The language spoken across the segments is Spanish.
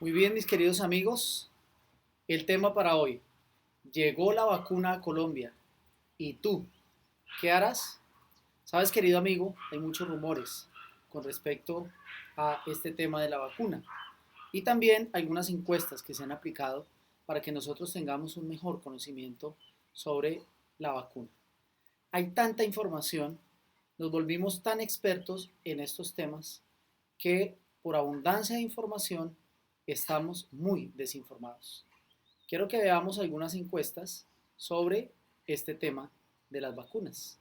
Muy bien, mis queridos amigos, el tema para hoy. Llegó la vacuna a Colombia. ¿Y tú? ¿Qué harás? Sabes, querido amigo, hay muchos rumores con respecto a este tema de la vacuna. Y también algunas encuestas que se han aplicado para que nosotros tengamos un mejor conocimiento sobre la vacuna. Hay tanta información, nos volvimos tan expertos en estos temas que por abundancia de información estamos muy desinformados. Quiero que veamos algunas encuestas sobre este tema de las vacunas.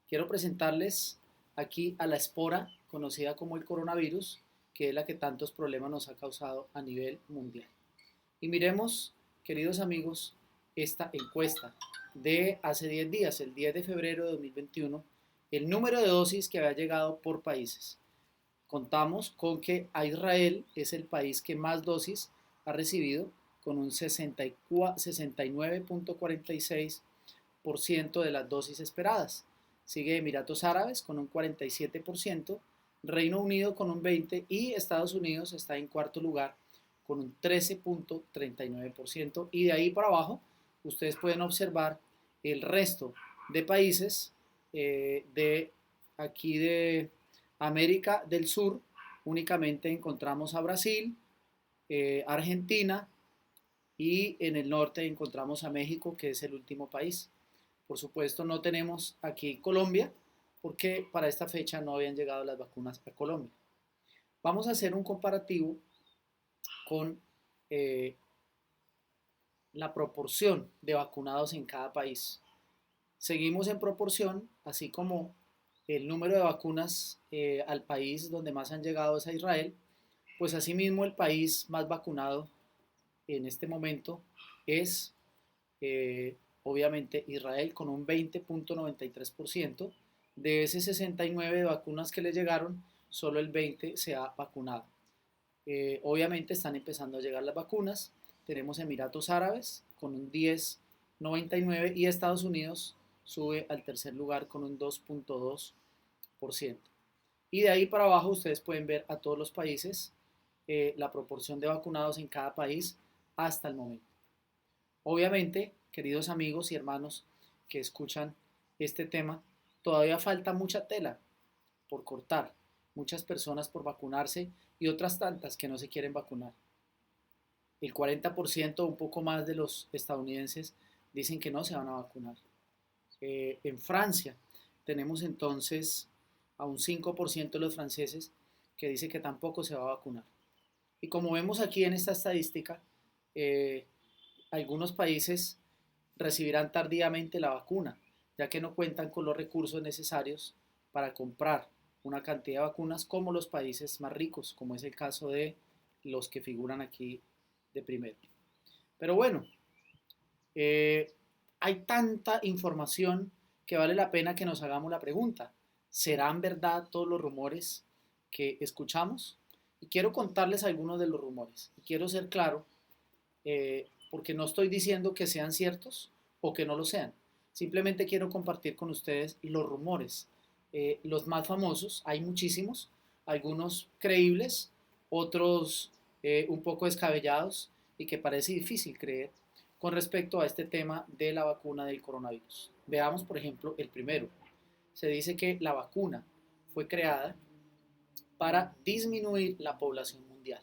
Quiero presentarles aquí a la espora conocida como el coronavirus, que es la que tantos problemas nos ha causado a nivel mundial. Y miremos, queridos amigos, esta encuesta de hace 10 días, el 10 de febrero de 2021, el número de dosis que había llegado por países. Contamos con que a Israel es el país que más dosis ha recibido, con un 69.46% de las dosis esperadas. Sigue Emiratos Árabes con un 47%, Reino Unido con un 20% y Estados Unidos está en cuarto lugar con un 13.39%. Y de ahí para abajo ustedes pueden observar el resto de países de aquí de América del Sur. Únicamente encontramos a Brasil, Argentina, y en el norte encontramos a México, que es el último país. Por supuesto, no tenemos aquí Colombia, porque para esta fecha no habían llegado las vacunas a Colombia. Vamos a hacer un comparativo con eh, la proporción de vacunados en cada país. Seguimos en proporción, así como el número de vacunas al país donde más han llegado es a Israel, pues asimismo el país más vacunado en este momento es obviamente Israel con un 20.93%. De ese 69 de vacunas que le llegaron, solo el 20 se ha vacunado. Obviamente están empezando a llegar las vacunas. Tenemos Emiratos Árabes con un 10.99 y Estados Unidos sube al tercer lugar con un 2.2%. Y de ahí para abajo ustedes pueden ver a todos los países, la proporción de vacunados en cada país hasta el momento. Obviamente, queridos amigos y hermanos que escuchan este tema, todavía falta mucha tela por cortar, muchas personas por vacunarse y otras tantas que no se quieren vacunar. El 40%, un poco más de los estadounidenses dicen que no se van a vacunar. En Francia tenemos entonces a un 5% de los franceses que dice que tampoco se va a vacunar. Y como vemos aquí en esta estadística, eh, algunos países recibirán tardíamente la vacuna, ya que no cuentan con los recursos necesarios para comprar una cantidad de vacunas como los países más ricos, como es el caso de los que figuran aquí de primero. Pero bueno, eh, hay tanta información que vale la pena que nos hagamos la pregunta, ¿serán verdad todos los rumores que escuchamos? Y quiero contarles algunos de los rumores. Y quiero ser claro, porque no estoy diciendo que sean ciertos o que no lo sean. Simplemente quiero compartir con ustedes los rumores. Los más famosos, hay muchísimos, algunos creíbles, otros un poco descabellados y que parece difícil creer con respecto a este tema de la vacuna del coronavirus. Veamos, por ejemplo, el primero. Se dice que la vacuna fue creada para disminuir la población mundial.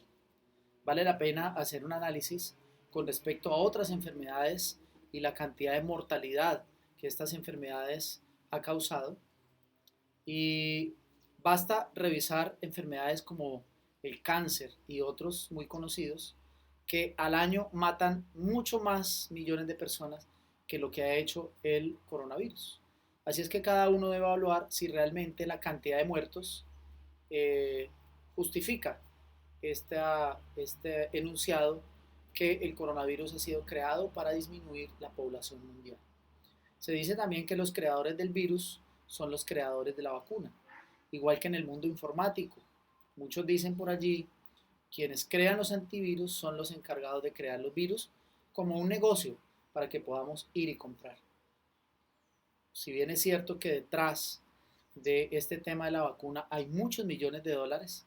Vale la pena hacer un análisis con respecto a otras enfermedades y la cantidad de mortalidad que estas enfermedades ha causado. Y basta revisar enfermedades como el cáncer y otros muy conocidos que al año matan mucho más millones de personas que lo que ha hecho el coronavirus. Así es que cada uno debe evaluar si realmente la cantidad de muertos justifica este enunciado que el coronavirus ha sido creado para disminuir la población mundial. Se dice también que los creadores del virus son los creadores de la vacuna, igual que en el mundo informático. Muchos dicen por allí, quienes crean los antivirus son los encargados de crear los virus como un negocio para que podamos ir y comprar. Si bien es cierto que detrás de este tema de la vacuna hay muchos millones de dólares,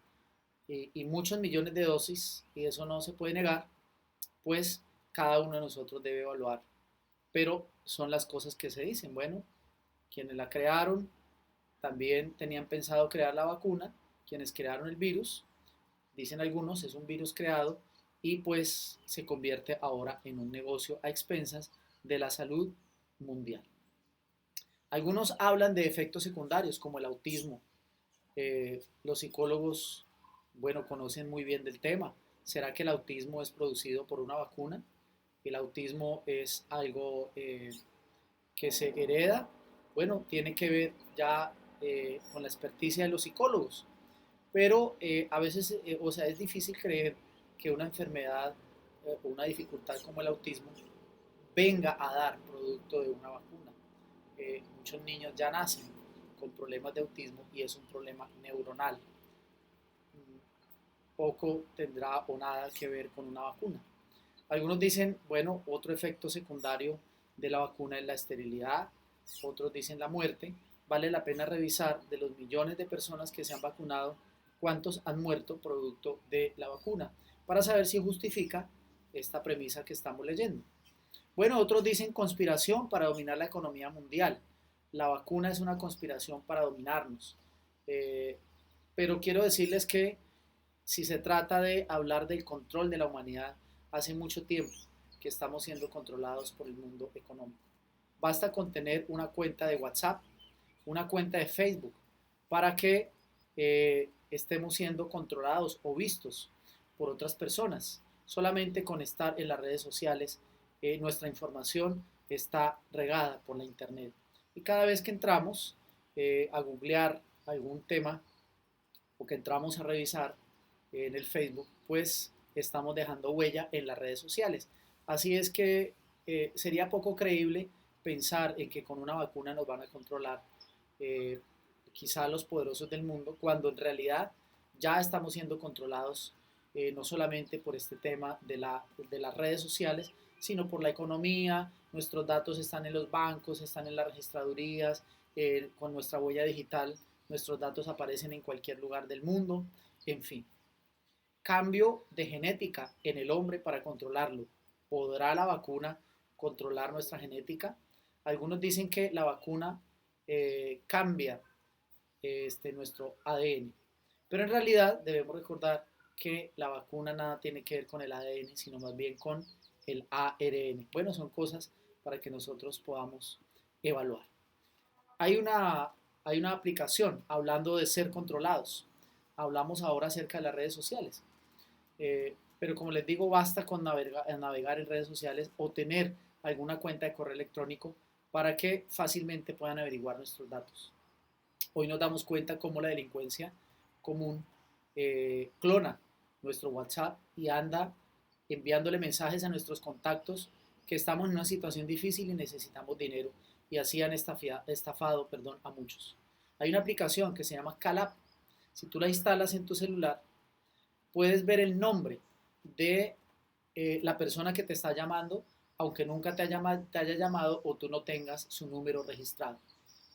y muchos millones de dosis, y eso no se puede negar, pues cada uno de nosotros debe evaluar. Pero son las cosas que se dicen. Bueno, quienes la crearon también tenían pensado crear la vacuna, quienes crearon el virus, dicen algunos, es un virus creado y pues se convierte ahora en un negocio a expensas de la salud mundial. Algunos hablan de efectos secundarios como el autismo. Los psicólogos, bueno, conocen muy bien del tema. ¿Será que el autismo es producido por una vacuna? El autismo es algo que se hereda. Bueno, tiene que ver ya con la experticia de los psicólogos, pero a veces, o sea, es difícil creer que una enfermedad o una dificultad como el autismo venga a dar producto de una vacuna. Muchos niños ya nacen con problemas de autismo y es un problema neuronal. Poco tendrá o nada que ver con una vacuna. Algunos dicen, bueno, otro efecto secundario de la vacuna es la esterilidad, otros dicen la muerte. Vale la pena revisar de los millones de personas que se han vacunado, cuántos han muerto producto de la vacuna, para saber si justifica esta premisa que estamos leyendo. Bueno, otros dicen conspiración para dominar la economía mundial. La vacuna es una conspiración para dominarnos. Eh, pero quiero decirles que si se trata de hablar del control de la humanidad, hace mucho tiempo que estamos siendo controlados por el mundo económico. Basta con tener una cuenta de WhatsApp, una cuenta de Facebook, para que estemos siendo controlados o vistos por otras personas. Solamente con estar en las redes sociales, nuestra información está regada por la internet. Y cada vez que entramos a googlear algún tema o que entramos a revisar en el Facebook, pues estamos dejando huella en las redes sociales. Así es que sería poco creíble pensar en que con una vacuna nos van a controlar eh, quizá los poderosos del mundo, cuando en realidad ya estamos siendo controlados no solamente por este tema de las redes sociales, sino por la economía. Nuestros datos están en los bancos, están en las registradurías, con nuestra huella digital, nuestros datos aparecen en cualquier lugar del mundo, en fin. Cambio de genética en el hombre para controlarlo. ¿Podrá la vacuna controlar nuestra genética? Algunos dicen que la vacuna cambia nuestro ADN, pero en realidad debemos recordar que la vacuna nada tiene que ver con el ADN, sino más bien con el ARN. Bueno, son cosas para que nosotros podamos evaluar. Hay una, hay una aplicación hablando de ser controlados. Hablamos ahora acerca de las redes sociales. Pero como les digo, basta con navegar en redes sociales o tener alguna cuenta de correo electrónico para que fácilmente puedan averiguar nuestros datos. Hoy nos damos cuenta cómo la delincuencia común clona nuestro WhatsApp y anda enviándole mensajes a nuestros contactos que estamos en una situación difícil y necesitamos dinero, y así han estafado, a muchos. Hay una aplicación que se llama Calap. Si tú la instalas en tu celular, puedes ver el nombre de la persona que te está llamando, aunque nunca te haya llamado o tú no tengas su número registrado.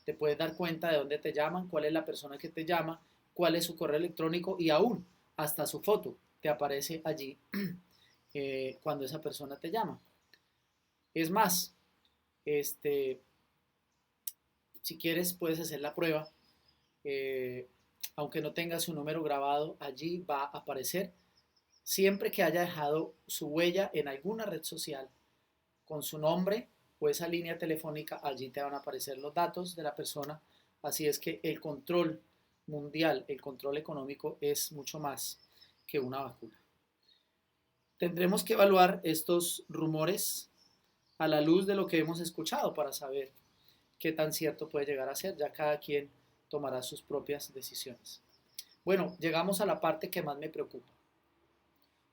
Te puedes dar cuenta de dónde te llaman, cuál es la persona que te llama, cuál es su correo electrónico y aún hasta su foto te aparece allí cuando esa persona te llama. Es más, este, si quieres puedes hacer la prueba. eh, Aunque no tenga su número grabado, allí va a aparecer siempre que haya dejado su huella en alguna red social con su nombre o esa línea telefónica. Allí te van a aparecer los datos de la persona. Así es que el control mundial, el control económico es mucho más que una vacuna. Tendremos que evaluar estos rumores a la luz de lo que hemos escuchado para saber qué tan cierto puede llegar a ser. Ya cada quien tomará sus propias decisiones. Bueno, llegamos a la parte que más me preocupa.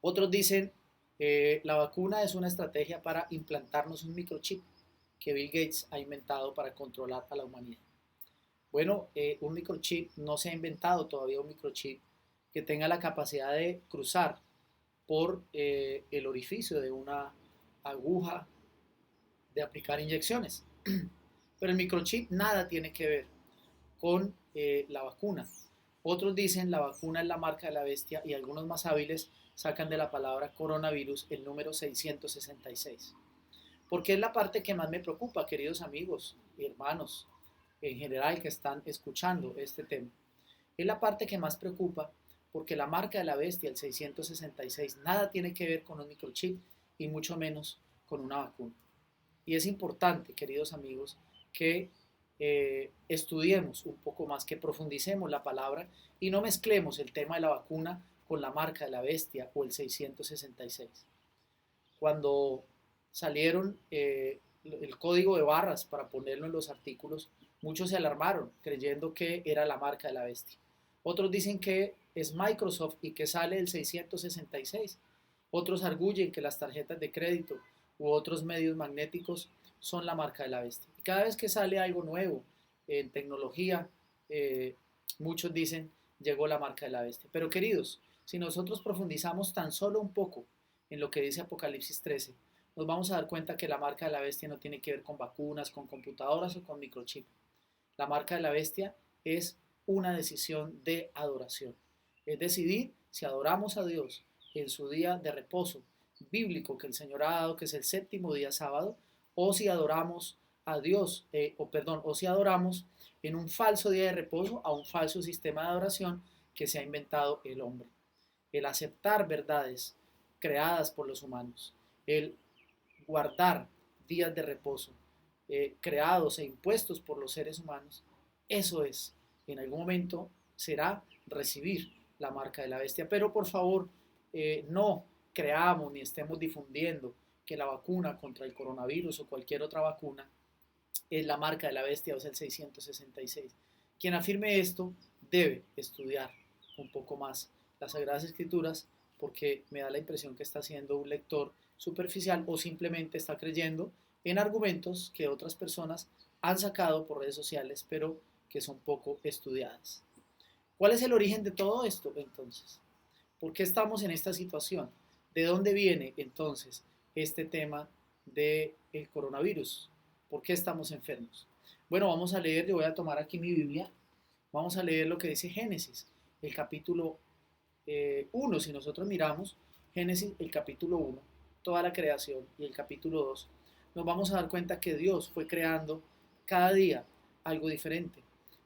Otros dicen, la vacuna es una estrategia para implantarnos un microchip que Bill Gates ha inventado para controlar a la humanidad. Bueno, un microchip no se ha inventado todavía, un microchip que tenga la capacidad de cruzar por el orificio de una aguja de aplicar inyecciones. Pero el microchip nada tiene que ver con la vacuna. Otros dicen la vacuna es la marca de la bestia y algunos más hábiles sacan de la palabra coronavirus el número 666. Porque es la parte que más me preocupa, queridos amigos y hermanos en general que están escuchando este tema. Es la parte que más preocupa porque la marca de la bestia, el 666, nada tiene que ver con un microchip y mucho menos con una vacuna. Y es importante, queridos amigos, que estudiemos un poco más, que profundicemos la palabra y no mezclemos el tema de la vacuna con la marca de la bestia o el 666. Cuando salieron el código de barras para ponerlo en los artículos, muchos se alarmaron creyendo que era la marca de la bestia. Otros dicen que es Microsoft y que sale el 666. Otros arguyen que las tarjetas de crédito u otros medios magnéticos son la marca de la bestia. Y cada vez que sale algo nuevo en tecnología, muchos dicen llegó la marca de la bestia. Pero queridos, si nosotros profundizamos tan solo un poco en lo que dice Apocalipsis 13, nos vamos a dar cuenta que la marca de la bestia no tiene que ver con vacunas, con computadoras o con microchip. La marca de la bestia es una decisión de adoración. Es decidir si adoramos a Dios en su día de reposo bíblico que el Señor ha dado, que es el séptimo día sábado, o si adoramos a Dios, o si adoramos en un falso día de reposo a un falso sistema de adoración que se ha inventado el hombre. El aceptar verdades creadas por los humanos, el guardar días de reposo creados e impuestos por los seres humanos, eso es, en algún momento será recibir la marca de la bestia. Pero por favor, no creamos ni estemos difundiendo que la vacuna contra el coronavirus o cualquier otra vacuna es la marca de la bestia o es el 666. Quien afirme esto debe estudiar un poco más las Sagradas Escrituras porque me da la impresión que está siendo un lector superficial o simplemente está creyendo en argumentos que otras personas han sacado por redes sociales pero que son poco estudiadas. ¿Cuál es el origen de todo esto entonces? ¿Por qué estamos en esta situación? ¿De dónde viene entonces este tema del coronavirus? ¿Por qué estamos enfermos? Bueno, vamos a leer, yo voy a tomar aquí mi Biblia, vamos a leer lo que dice Génesis, el capítulo 1, si nosotros miramos Génesis, el capítulo 1, toda la creación y el capítulo 2, nos vamos a dar cuenta que Dios fue creando cada día algo diferente.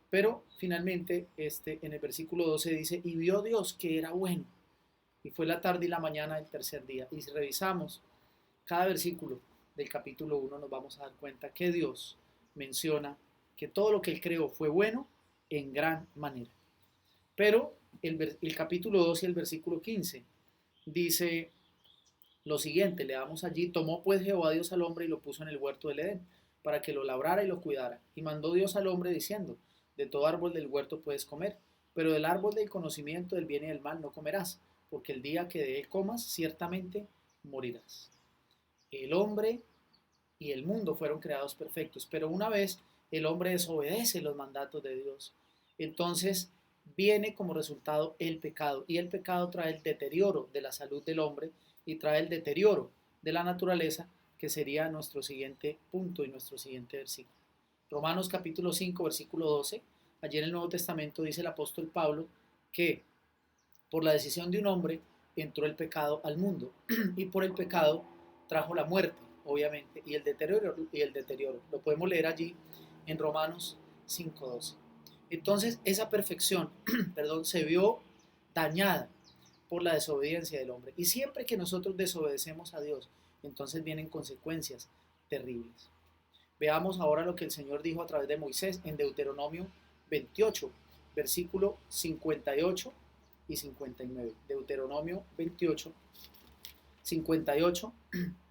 Pero finalmente en el versículo 12 dice, y vio Dios que era bueno. Y fue la tarde y la mañana del tercer día. Y si revisamos cada versículo del capítulo 1, nos vamos a dar cuenta que Dios menciona que todo lo que Él creó fue bueno en gran manera. Pero el capítulo 2 y el versículo 15 dice lo siguiente, leamos allí, tomó pues Jehová Dios al hombre y lo puso en el huerto del Edén, para que lo labrara y lo cuidara. Y mandó Dios al hombre diciendo, de todo árbol del huerto puedes comer, pero del árbol del conocimiento del bien y del mal no comerás, porque el día que de él comas, ciertamente morirás. El hombre y el mundo fueron creados perfectos, pero una vez el hombre desobedece los mandatos de Dios, entonces viene como resultado el pecado, y el pecado trae el deterioro de la salud del hombre y trae el deterioro de la naturaleza, que sería nuestro siguiente punto y nuestro siguiente versículo. Romanos capítulo 5, versículo 12, allí en el Nuevo Testamento dice el apóstol Pablo que por la decisión de un hombre entró el pecado al mundo y por el pecado trajo la muerte, obviamente, y el deterioro. Lo podemos leer allí en Romanos 5:12. Entonces, esa perfección, se vio dañada por la desobediencia del hombre. Y siempre que nosotros desobedecemos a Dios, entonces vienen consecuencias terribles. Veamos ahora lo que el Señor dijo a través de Moisés en Deuteronomio 28, versículo 58 y 59. Deuteronomio 28, 58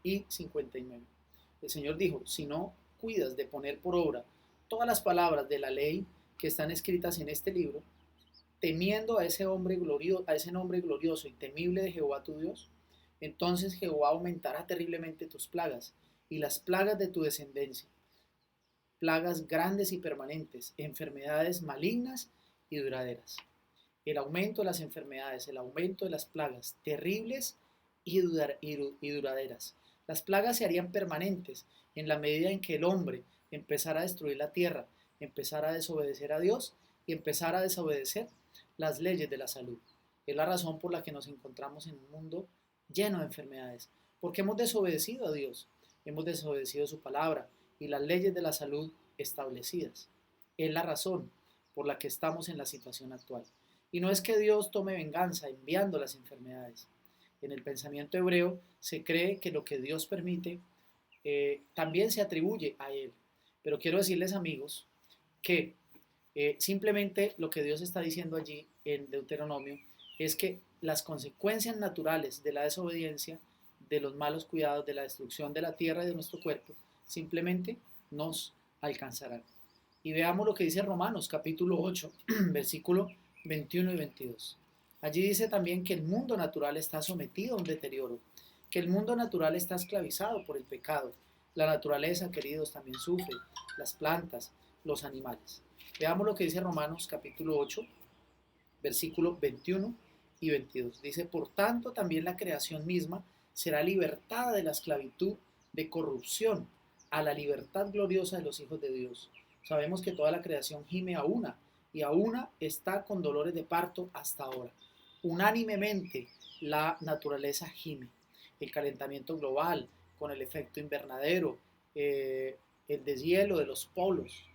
y 59. El Señor dijo, si no cuidas de poner por obra todas las palabras de la ley que están escritas en este libro, temiendo a ese nombre glorioso y temible de Jehová tu Dios, entonces Jehová aumentará terriblemente tus plagas y las plagas de tu descendencia, plagas grandes y permanentes, enfermedades malignas y duraderas. El aumento de las enfermedades, el aumento de las plagas terribles y duraderas. Las plagas se harían permanentes en la medida en que el hombre empezara a destruir la tierra, empezara a desobedecer a Dios y empezara a desobedecer las leyes de la salud. Es la razón por la que nos encontramos en un mundo lleno de enfermedades, porque hemos desobedecido a Dios, hemos desobedecido su palabra y las leyes de la salud establecidas. Es la razón por la que estamos en la situación actual. Y no es que Dios tome venganza enviando las enfermedades. En el pensamiento hebreo se cree que lo que Dios permite también se atribuye a Él. Pero quiero decirles, amigos, que simplemente lo que Dios está diciendo allí en Deuteronomio es que las consecuencias naturales de la desobediencia, de los malos cuidados, de la destrucción de la tierra y de nuestro cuerpo, simplemente nos alcanzarán. Y veamos lo que dice Romanos capítulo 8, versículo 21 y 22. Allí dice también que el mundo natural está sometido a un deterioro, que el mundo natural está esclavizado por el pecado. La naturaleza, queridos, también sufre, las plantas, los animales. Veamos lo que dice Romanos capítulo 8, versículo 21 y 22. Dice, por tanto, también la creación misma será libertada de la esclavitud de corrupción a la libertad gloriosa de los hijos de Dios. Sabemos que toda la creación gime a una, y a una está con dolores de parto hasta ahora. Unánimemente la naturaleza gime. El calentamiento global, con el efecto invernadero, el deshielo de los polos,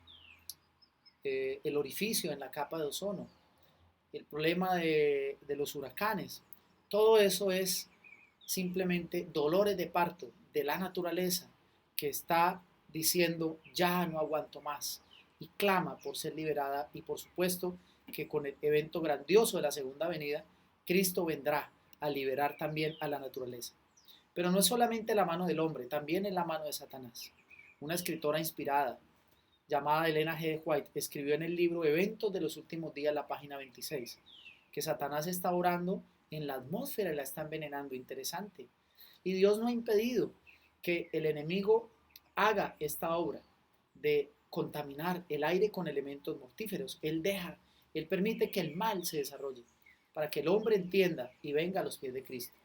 el orificio en la capa de ozono, el problema de los huracanes, todo eso es simplemente dolores de parto de la naturaleza que está diciendo ya no aguanto más y clama por ser liberada, y por supuesto que con el evento grandioso de la segunda venida, Cristo vendrá a liberar también a la naturaleza. Pero no es solamente la mano del hombre, también es la mano de Satanás. Una escritora inspirada llamada Elena G. White escribió en el libro Eventos de los Últimos Días, la página 26, que Satanás está orando en la atmósfera y la está envenenando. Interesante. Y Dios no ha impedido que el enemigo haga esta obra de contaminar el aire con elementos mortíferos. Él permite que el mal se desarrolle para que el hombre entienda y venga a los pies de Cristo.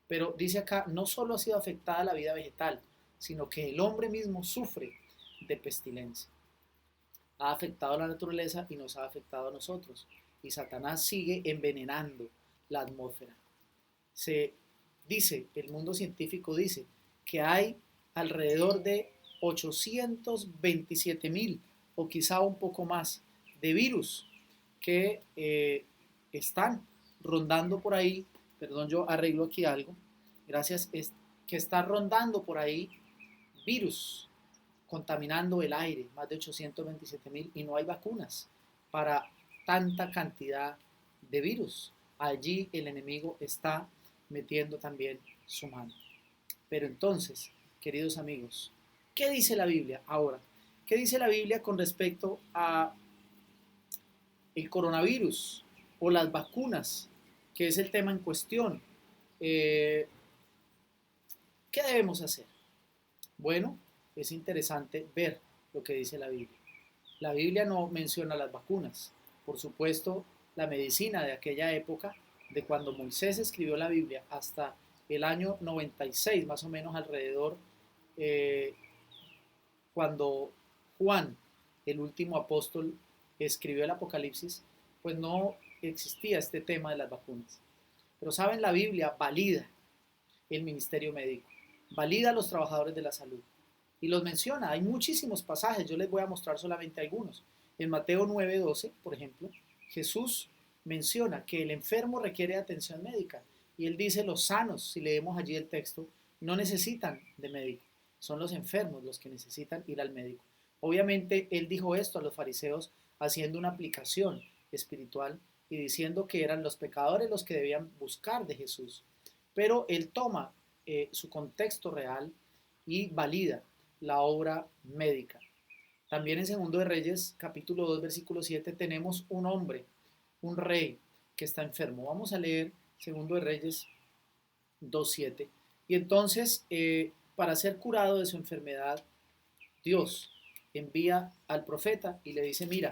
Pero dice acá, no solo ha sido afectada la vida vegetal, sino que el hombre mismo sufre de pestilencia. Ha afectado a la naturaleza y nos ha afectado a nosotros. Y Satanás sigue envenenando la atmósfera. Se dice, el mundo científico dice, que hay alrededor de 827,000 o quizá un poco más de virus que están rondando por ahí. Perdón, yo arreglo aquí algo. Gracias, que está rondando por ahí virus contaminando el aire, más de 827,000, y no hay vacunas para tanta cantidad de virus. Allí el enemigo está metiendo también su mano. Pero entonces, queridos amigos, ¿qué dice la Biblia ahora? ¿Qué dice la Biblia con respecto a el coronavirus o las vacunas, que es el tema en cuestión? ¿Qué debemos hacer? Bueno, es interesante ver lo que dice la Biblia. La Biblia no menciona las vacunas. Por supuesto, la medicina de aquella época, de cuando Moisés escribió la Biblia hasta el año 96, más o menos alrededor, eh, cuando Juan, el último apóstol, escribió el Apocalipsis, pues no existía este tema de las vacunas. Pero saben, la Biblia valida el ministerio médico, valida a los trabajadores de la salud y los menciona. Hay muchísimos pasajes, yo les voy a mostrar solamente algunos. En Mateo 9:12, por ejemplo, Jesús menciona que el enfermo requiere atención médica y él dice los sanos, si leemos allí el texto, no necesitan de médico, son los enfermos los que necesitan ir al médico. Obviamente él dijo esto a los fariseos haciendo una aplicación espiritual y diciendo que eran los pecadores los que debían buscar de Jesús. Pero él toma su contexto real y valida la obra médica. También en Segundo de Reyes, capítulo 2, versículo 7, tenemos un hombre, un rey que está enfermo. Vamos a leer Segundo de Reyes 2:7. Y entonces, para ser curado de su enfermedad, Dios envía al profeta y le dice, mira,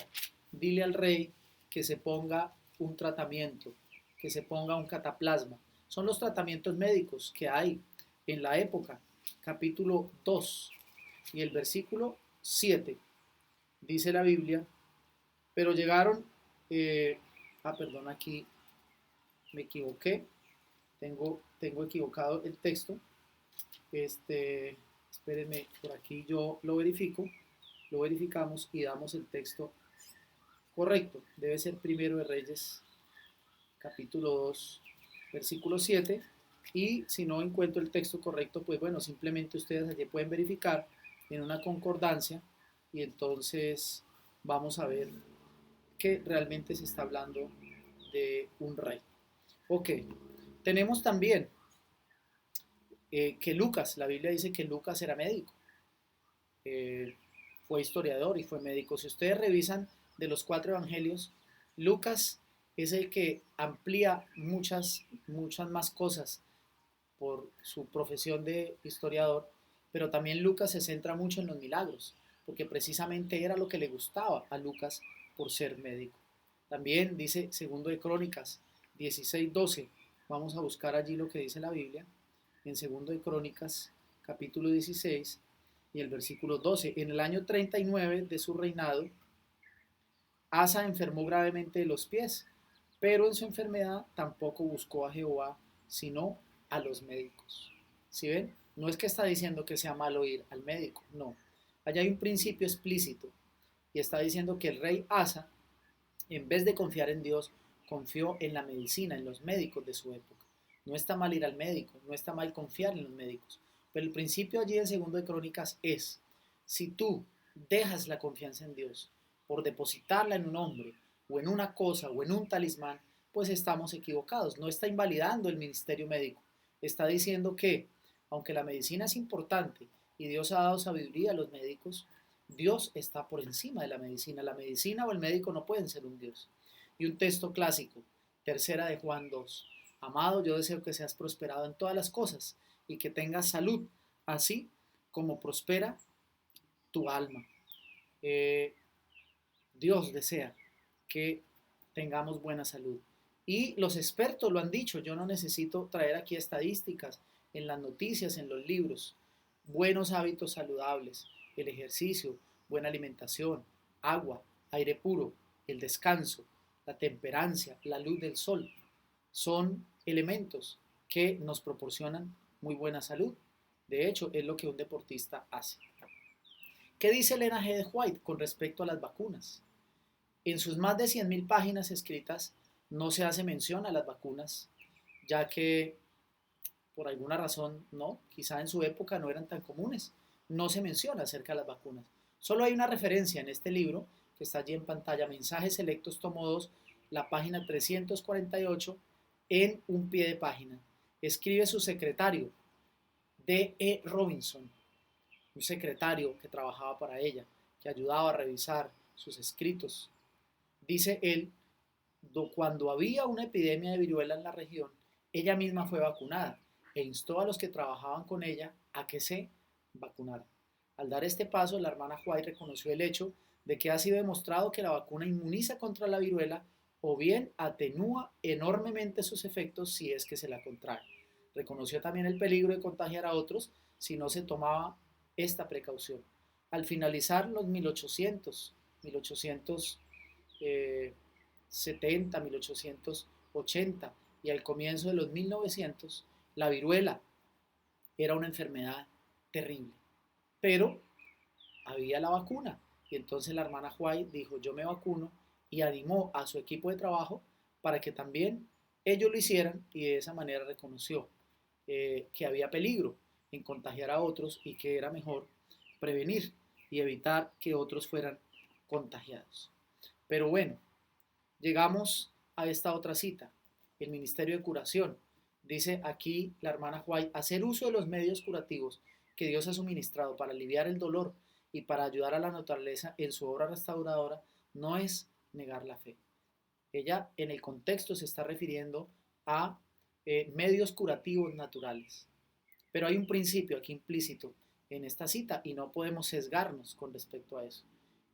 dile al rey que se ponga un tratamiento, que se ponga un cataplasma. Son los tratamientos médicos que hay en la época. Capítulo 2 y el versículo 7. Dice la Biblia, pero llegaron Perdón, aquí me equivoqué. Tengo equivocado el texto. Espérenme, por aquí yo lo verificamos y damos el texto correcto. Debe ser Primero de Reyes, capítulo 2, versículo 7. Y si no encuentro el texto correcto, pues bueno, simplemente ustedes allí pueden verificar en una concordancia y entonces vamos a ver que realmente se está hablando de un rey. Ok, tenemos también que Lucas, la Biblia dice que Lucas era médico, eh, fue historiador y fue médico. Si ustedes revisan de los 4 evangelios, Lucas es el que amplía muchas más cosas por su profesión de historiador, pero también Lucas se centra mucho en los milagros, porque precisamente era lo que le gustaba a Lucas por ser médico. También dice segundo de Crónicas 16:12. Vamos a buscar allí lo que dice la Biblia en segundo de Crónicas capítulo 16 y el versículo 12. En el año 39 de su reinado, Asa enfermó gravemente de los pies, pero en su enfermedad tampoco buscó a Jehová, sino a los médicos. ¿Sí ven? No es que está diciendo que sea malo ir al médico, no. Allá hay un principio explícito y está diciendo que el rey Asa, en vez de confiar en Dios, confió en la medicina, en los médicos de su época. No está mal ir al médico, no está mal confiar en los médicos, pero el principio allí en segundo de Crónicas es, si tú dejas la confianza en Dios por depositarla en un hombre o en una cosa o en un talismán, pues estamos equivocados. No está invalidando el ministerio médico, está diciendo que aunque la medicina es importante y Dios ha dado sabiduría a los médicos, Dios está por encima de la medicina. La medicina o el médico no pueden ser un Dios. Y un texto clásico, tercera de Juan 2. Amado, yo deseo que seas prosperado en todas las cosas y que tengas salud, así como prospera tu alma. Dios desea que tengamos buena salud. Y los expertos lo han dicho, yo no necesito traer aquí estadísticas en las noticias, en los libros. Buenos hábitos saludables, el ejercicio, buena alimentación, agua, aire puro, el descanso, la temperancia, la luz del sol, son elementos que nos proporcionan muy buena salud. De hecho, es lo que un deportista hace. ¿Qué dice Elena G. de White con respecto a las vacunas? En sus más de 100.000 páginas escritas no se hace mención a las vacunas, ya que por alguna razón no, quizá en su época no eran tan comunes, no se menciona acerca de las vacunas. Solo hay una referencia en este libro, que está allí en pantalla, Mensajes Selectos Tomo 2, la página 348, en un pie de página. Escribe su secretario, D.E. Robinson, un secretario que trabajaba para ella, que ayudaba a revisar sus escritos. Dice él, cuando había una epidemia de viruela en la región, ella misma fue vacunada e instó a los que trabajaban con ella a que se vacunaran. Al dar este paso, la hermana White reconoció el hecho de que ha sido demostrado que la vacuna inmuniza contra la viruela o bien atenúa enormemente sus efectos si es que se la contrae. Reconoció también el peligro de contagiar a otros si no se tomaba esta precaución. Al finalizar los 1870, 1880 y al comienzo de los 1900, la viruela era una enfermedad terrible. Pero había la vacuna y entonces la hermana White dijo, yo me vacuno, y animó a su equipo de trabajo para que también ellos lo hicieran, y de esa manera reconoció que había peligro en contagiar a otros y que era mejor prevenir y evitar que otros fueran contagiados. Pero bueno, llegamos a esta otra cita, el Ministerio de Curación. Dice aquí la hermana White, hacer uso de los medios curativos que Dios ha suministrado para aliviar el dolor y para ayudar a la naturaleza en su obra restauradora no es negar la fe. Ella en el contexto se está refiriendo a medios curativos naturales. Pero hay un principio aquí implícito en esta cita y no podemos sesgarnos con respecto a eso.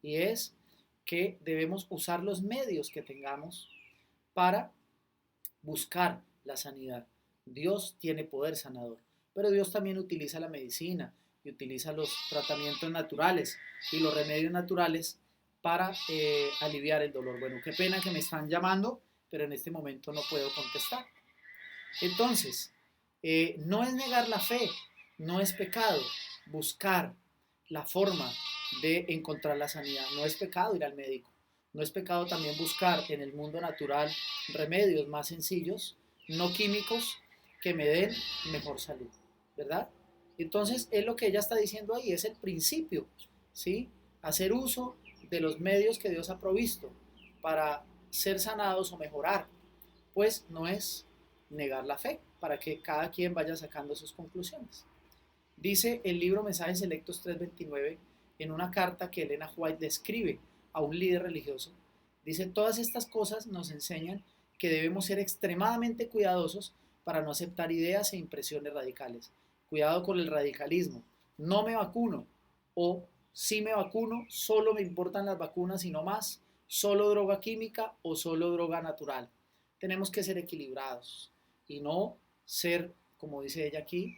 Y es que debemos usar los medios que tengamos para buscar la sanidad. Dios tiene poder sanador, pero Dios también utiliza la medicina y utiliza los tratamientos naturales y los remedios naturales para aliviar el dolor. Bueno, qué pena que me están llamando, pero en este momento no puedo contestar. Entonces, no es negar la fe, no es pecado buscar la forma de encontrar la sanidad, no es pecado ir al médico, no es pecado también buscar en el mundo natural remedios más sencillos, no químicos, que me den mejor salud, ¿verdad? Entonces, es lo que ella está diciendo ahí, es el principio, ¿sí? Hacer uso de los medios que Dios ha provisto para ser sanados o mejorar, pues no es negar la fe, para que cada quien vaya sacando sus conclusiones. Dice el libro Mensajes Selectos 329, en una carta que Elena White le escribe a un líder religioso, dice, todas estas cosas nos enseñan que debemos ser extremadamente cuidadosos para no aceptar ideas e impresiones radicales. Cuidado con el radicalismo. No me vacuno o si me vacuno, solo me importan las vacunas y no más, solo droga química o solo droga natural. Tenemos que ser equilibrados y no ser, como dice ella aquí,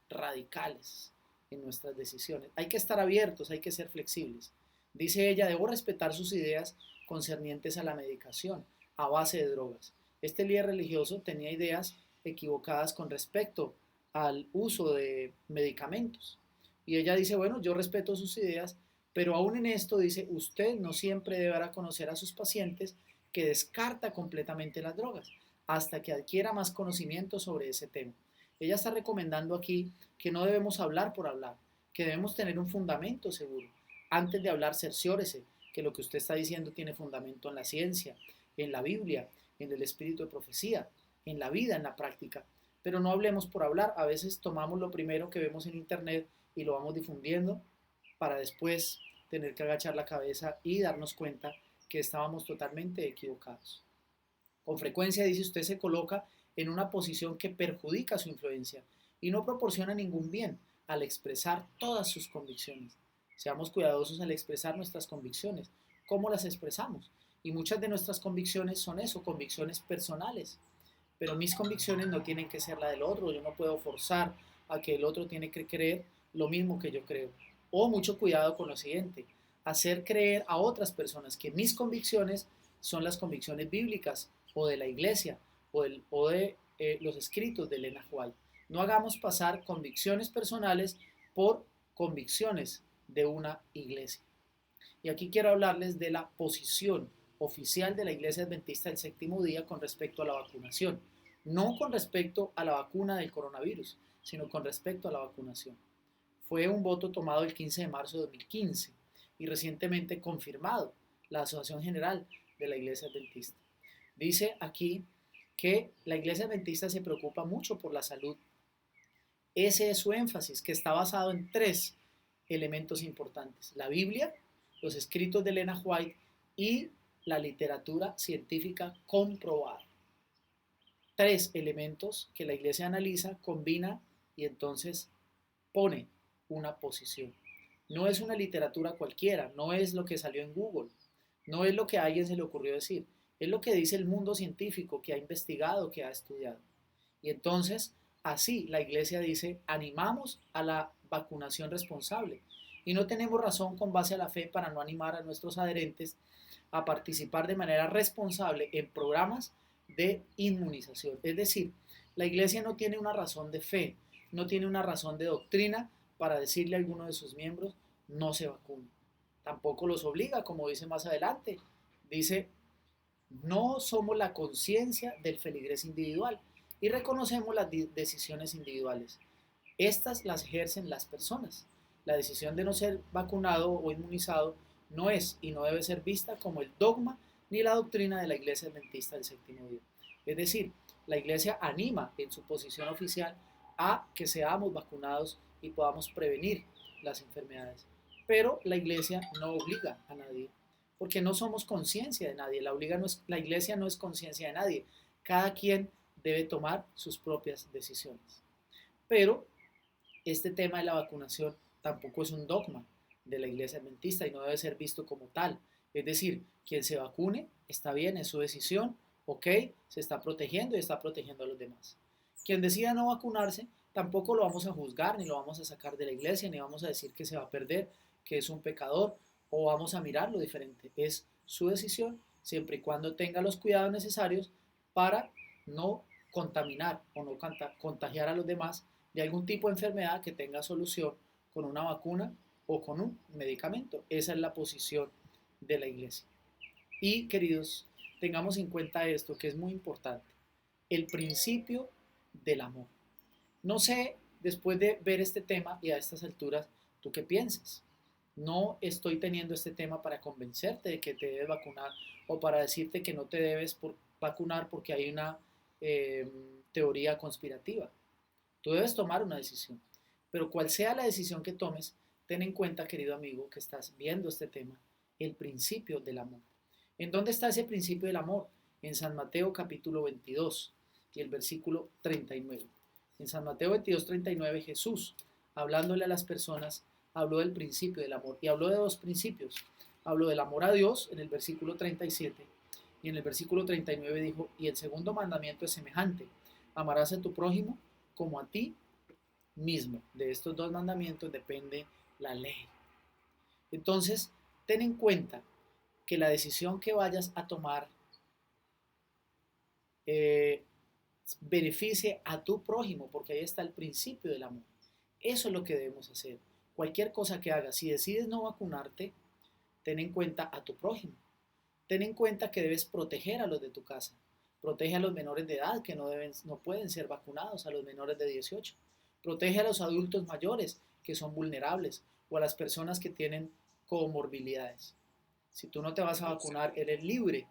radicales en nuestras decisiones. Hay que estar abiertos, hay que ser flexibles. Dice ella, debo respetar sus ideas concernientes a la medicación a base de drogas. Este líder religioso tenía ideas equivocadas con respecto al uso de medicamentos. Y ella dice, bueno, yo respeto sus ideas, pero aún en esto dice, usted no siempre deberá conocer a sus pacientes que descarta completamente las drogas hasta que adquiera más conocimiento sobre ese tema. Ella está recomendando aquí que no debemos hablar por hablar, que debemos tener un fundamento seguro. Antes de hablar, cerciórese que lo que usted está diciendo tiene fundamento en la ciencia, en la Biblia, en el espíritu de profecía, en la vida, en la práctica. Pero no hablemos por hablar. A veces tomamos lo primero que vemos en internet y lo vamos difundiendo para después tener que agachar la cabeza y darnos cuenta que estábamos totalmente equivocados. Con frecuencia, dice usted, se coloca en una posición que perjudica su influencia y no proporciona ningún bien al expresar todas sus convicciones. Seamos cuidadosos al expresar nuestras convicciones. ¿Cómo las expresamos? Y muchas de nuestras convicciones son eso, convicciones personales. Pero mis convicciones no tienen que ser la del otro. Yo no puedo forzar a que el otro tiene que creer lo mismo que yo creo. O mucho cuidado con lo siguiente, hacer creer a otras personas que mis convicciones son las convicciones bíblicas o de la iglesia o de los escritos de Elena White. No hagamos pasar convicciones personales por convicciones de una iglesia. Y aquí quiero hablarles de la posición oficial de la Iglesia Adventista del Séptimo Día con respecto a la vacunación. No con respecto a la vacuna del coronavirus, sino con respecto a la vacunación. Fue un voto tomado el 15 de marzo de 2015 y recientemente confirmado la Asociación General de la Iglesia Adventista. Dice aquí que la Iglesia Adventista se preocupa mucho por la salud. Ese es su énfasis, que está basado en tres elementos importantes: la Biblia, los escritos de Elena White y la literatura científica comprobada. Tres elementos que la Iglesia analiza, combina y entonces pone una posición. No es una literatura cualquiera, no es lo que salió en Google, no es lo que a alguien se le ocurrió decir, es lo que dice el mundo científico que ha investigado, que ha estudiado. Y entonces, así la Iglesia dice, animamos a la vacunación responsable. Y no tenemos razón con base a la fe para no animar a nuestros adherentes a participar de manera responsable en programas de inmunización. Es decir, la Iglesia no tiene una razón de fe, no tiene una razón de doctrina para decirle a alguno de sus miembros no se vacune. Tampoco los obliga, como dice más adelante. Dice, no somos la conciencia del feligrés individual y reconocemos las decisiones individuales. Estas las ejercen las personas. La decisión de no ser vacunado o inmunizado no es y no debe ser vista como el dogma ni la doctrina de la Iglesia Adventista del Séptimo Día. Es decir, la Iglesia anima en su posición oficial a que seamos vacunados y podamos prevenir las enfermedades. Pero la Iglesia no obliga a nadie, porque no somos conciencia de nadie. La Iglesia no es conciencia de nadie. Cada quien debe tomar sus propias decisiones. Pero este tema de la vacunación tampoco es un dogma de la Iglesia Adventista y no debe ser visto como tal. Es decir, quien se vacune está bien, es su decisión, ok, se está protegiendo y está protegiendo a los demás. Quien decida no vacunarse, tampoco lo vamos a juzgar, ni lo vamos a sacar de la iglesia, ni vamos a decir que se va a perder, que es un pecador, o vamos a mirarlo diferente. Es su decisión siempre y cuando tenga los cuidados necesarios para no contaminar o no contagiar a los demás de algún tipo de enfermedad que tenga solución con una vacuna o con un medicamento. Esa es la posición de la iglesia. Y queridos, tengamos en cuenta esto que es muy importante, el principio del amor. No sé, después de ver este tema y a estas alturas, ¿tú qué piensas? No estoy teniendo este tema para convencerte de que te debes vacunar o para decirte que no te debes vacunar porque hay una eh, teoría conspirativa. Tú debes tomar una decisión, pero cual sea la decisión que tomes, ten en cuenta, querido amigo, que estás viendo este tema, el principio del amor. ¿En dónde está ese principio del amor? En San Mateo capítulo 22 y el versículo 39. En San Mateo 22, 39, Jesús, hablándole a las personas, habló del principio del amor y habló de dos principios. Habló del amor a Dios en el versículo 37 y en el versículo 39 dijo, y el segundo mandamiento es semejante, amarás a tu prójimo como a ti mismo. De estos dos mandamientos depende la ley. Entonces, ten en cuenta que la decisión que vayas a tomar eh, beneficie a tu prójimo, porque ahí está el principio del amor. Eso es lo que debemos hacer. Cualquier cosa que hagas, si decides no vacunarte, ten en cuenta a tu prójimo. Ten en cuenta que debes proteger a los de tu casa. Protege a los menores de edad que no pueden ser vacunados, a los menores de 18. Protege a los adultos mayores que son vulnerables o a las personas que tienen comorbilidades. Si tú no te vas a vacunar, eres libre,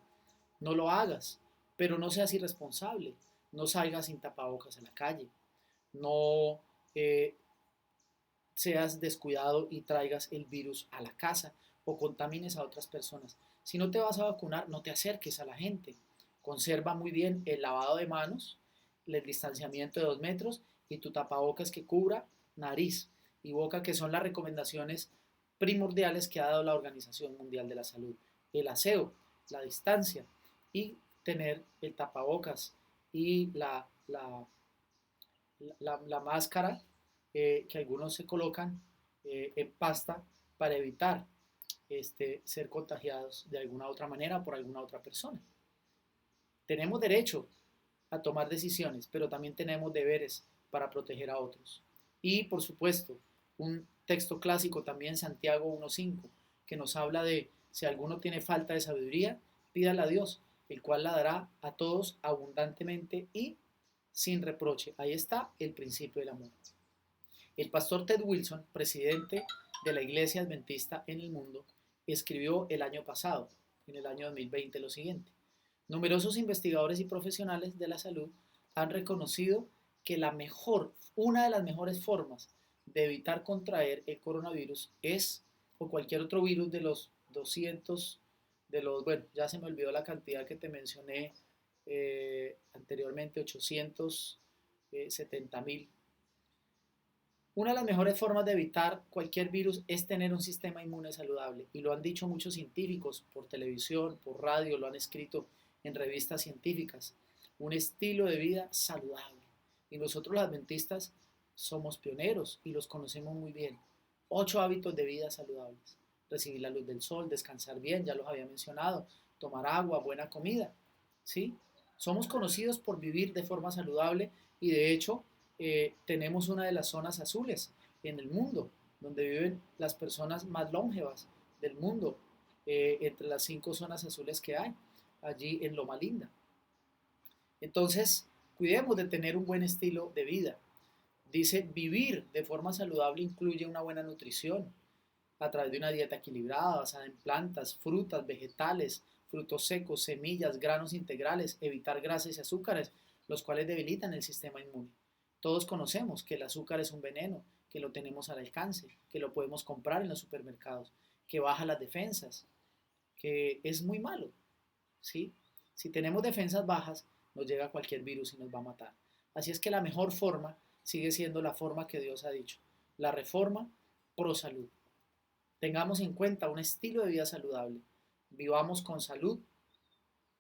no lo hagas, pero no seas irresponsable, no salgas sin tapabocas a la calle, no eh, seas descuidado y traigas el virus a la casa o contamines a otras personas. Si no te vas a vacunar, no te acerques a la gente. Conserva muy bien el lavado de manos, el distanciamiento de 2 metros y tu tapabocas que cubra nariz y boca, que son las recomendaciones primordiales que ha dado la Organización Mundial de la Salud. El aseo, la distancia y tener el tapabocas y la máscara que algunos se colocan en pasta para evitar ser contagiados de alguna otra manera por alguna otra persona. Tenemos derecho a tomar decisiones, pero también tenemos deberes para proteger a otros. Y por supuesto, un texto clásico también, Santiago 1.5, que nos habla de si alguno tiene falta de sabiduría, pídala a Dios, el cual la dará a todos abundantemente y sin reproche. Ahí está el principio del amor. El pastor Ted Wilson, presidente de la Iglesia Adventista en el mundo, escribió el año pasado, en el año 2020, lo siguiente. Numerosos investigadores y profesionales de la salud han reconocido que una de las mejores formas de evitar contraer el coronavirus es, o cualquier otro virus de los 200, bueno, ya se me olvidó la cantidad que te mencioné anteriormente, 870.000. Una de las mejores formas de evitar cualquier virus es tener un sistema inmune saludable, y lo han dicho muchos científicos por televisión, por radio, lo han escrito en revistas científicas. Un estilo de vida saludable. Y nosotros los adventistas somos pioneros y los conocemos muy bien. 8 hábitos de vida saludables. Recibir la luz del sol, descansar bien, ya los había mencionado, tomar agua, buena comida. ¿Sí? Somos conocidos por vivir de forma saludable y de hecho tenemos una de las zonas azules en el mundo, donde viven las personas más longevas del mundo, entre las 5 zonas azules que hay, allí en Loma Linda. Entonces, cuidemos de tener un buen estilo de vida. Dice, vivir de forma saludable incluye una buena nutrición a través de una dieta equilibrada, basada en plantas, frutas, vegetales, frutos secos, semillas, granos integrales, evitar grasas y azúcares, los cuales debilitan el sistema inmune. Todos conocemos que el azúcar es un veneno, que lo tenemos al alcance, que lo podemos comprar en los supermercados, que baja las defensas, que es muy malo, ¿sí? Si tenemos defensas bajas, nos llega cualquier virus y nos va a matar. Así es que la mejor forma sigue siendo la forma que Dios ha dicho, la reforma pro salud. Tengamos en cuenta un estilo de vida saludable, vivamos con salud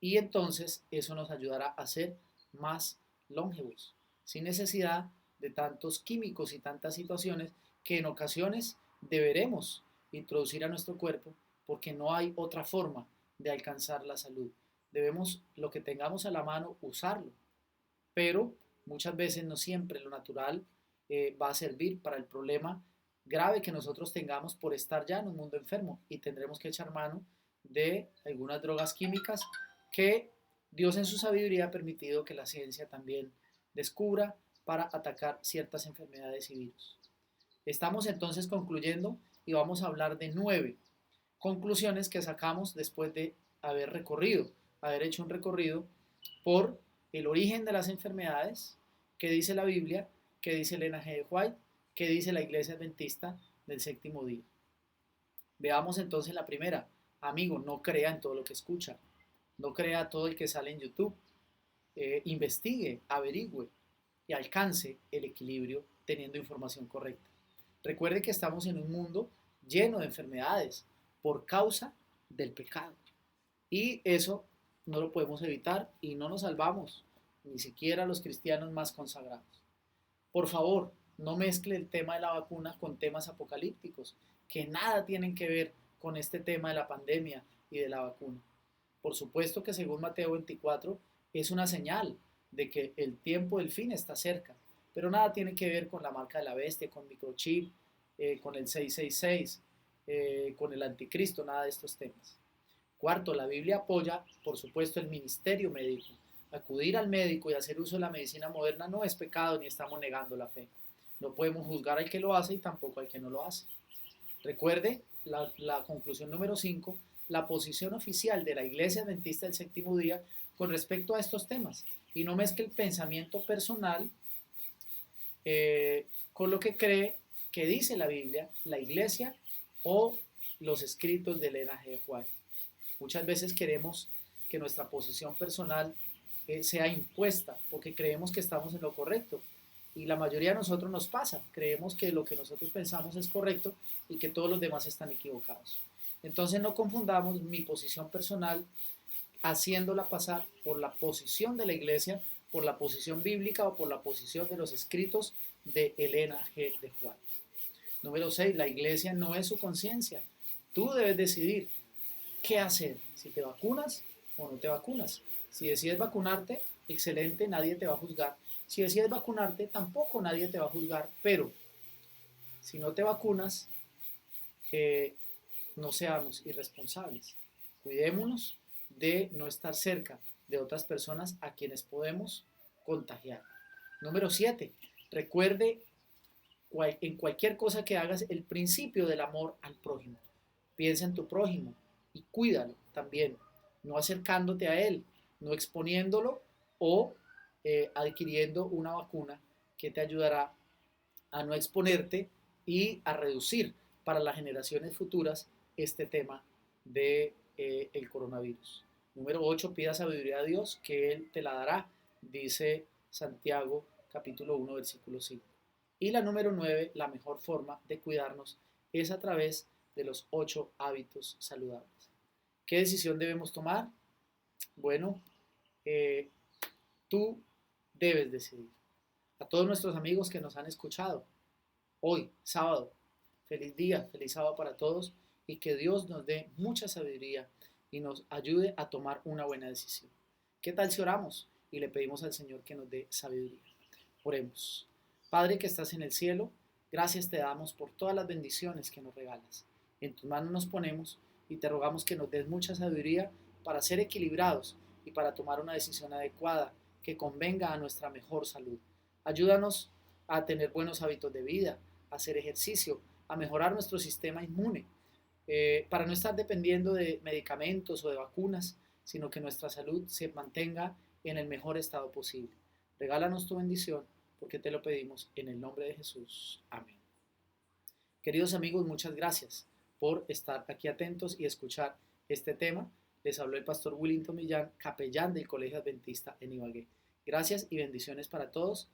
y entonces eso nos ayudará a ser más longevos, sin necesidad de tantos químicos y tantas situaciones que en ocasiones deberemos introducir a nuestro cuerpo porque no hay otra forma de alcanzar la salud. Debemos, lo que tengamos a la mano, usarlo, pero muchas veces no siempre lo natural va a servir para el problema grave que nosotros tengamos por estar ya en un mundo enfermo, y tendremos que echar mano de algunas drogas químicas que Dios en su sabiduría ha permitido que la ciencia también descubra para atacar ciertas enfermedades y virus. Estamos entonces concluyendo y vamos a hablar de 9 conclusiones que sacamos después de haber hecho un recorrido por el origen de las enfermedades, qué dice la Biblia, qué dice Elena G. White, qué dice la Iglesia Adventista del Séptimo Día. Veamos entonces la primera. Amigo, no crea en todo lo que escucha, no crea todo el que sale en YouTube. Investigue, averigüe y alcance el equilibrio teniendo información correcta. Recuerde que estamos en un mundo lleno de enfermedades por causa del pecado, y eso no lo podemos evitar y no nos salvamos, ni siquiera los cristianos más consagrados. Por favor, no mezcle el tema de la vacuna con temas apocalípticos, que nada tienen que ver con este tema de la pandemia y de la vacuna. Por supuesto que según Mateo 24 es una señal de que el tiempo del fin está cerca, pero nada tiene que ver con la marca de la bestia, con microchip, con el 666, con el anticristo, nada de estos temas. Cuarto, la Biblia apoya, por supuesto, el ministerio médico. Acudir al médico y hacer uso de la medicina moderna no es pecado, ni estamos negando la fe. No podemos juzgar al que lo hace y tampoco al que no lo hace. Recuerde la conclusión número 5, la posición oficial de la Iglesia Adventista del Séptimo Día con respecto a estos temas, y no mezcle el pensamiento personal con lo que cree que dice la Biblia, la Iglesia o los escritos de Elena G. White. Muchas veces queremos que nuestra posición personal sea impuesta porque creemos que estamos en lo correcto, y la mayoría de nosotros nos pasa, creemos que lo que nosotros pensamos es correcto y que todos los demás están equivocados. Entonces no confundamos mi posición personal haciéndola pasar por la posición de la Iglesia, por la posición bíblica o por la posición de los escritos de Elena G. de White. Número 6, la Iglesia no es su conciencia. Tú debes decidir qué hacer, si te vacunas o no te vacunas. Si decides vacunarte, excelente, nadie te va a juzgar. Si decides vacunarte, tampoco nadie te va a juzgar, pero si no te vacunas, no seamos irresponsables. Cuidémonos de no estar cerca de otras personas a quienes podemos contagiar. Número 7, recuerde en cualquier cosa que hagas el principio del amor al prójimo. Piensa en tu prójimo y cuídalo también, no acercándote a él, no exponiéndolo o adquiriendo una vacuna que te ayudará a no exponerte y a reducir para las generaciones futuras este tema de el coronavirus. Número 8, pida sabiduría a Dios, que Él te la dará, dice Santiago capítulo 1, versículo 5. Y la número 9, la mejor forma de cuidarnos es a través de los 8 hábitos saludables. ¿Qué decisión debemos tomar? Bueno, tú debes decidir. A todos nuestros amigos que nos han escuchado hoy, sábado, feliz día, feliz sábado para todos, y que Dios nos dé mucha sabiduría y nos ayude a tomar una buena decisión. ¿Qué tal si oramos y le pedimos al Señor que nos dé sabiduría? Oremos. Padre que estás en el cielo, gracias te damos por todas las bendiciones que nos regalas. En tus manos nos ponemos y te rogamos que nos des mucha sabiduría para ser equilibrados y para tomar una decisión adecuada que convenga a nuestra mejor salud. Ayúdanos a tener buenos hábitos de vida, a hacer ejercicio, a mejorar nuestro sistema inmune, para no estar dependiendo de medicamentos o de vacunas, sino que nuestra salud se mantenga en el mejor estado posible. Regálanos tu bendición, porque te lo pedimos en el nombre de Jesús. Amén. Queridos amigos, muchas gracias por estar aquí atentos y escuchar este tema. Les habló el pastor Willington Millán, capellán del Colegio Adventista en Ibagué. Gracias y bendiciones para todos.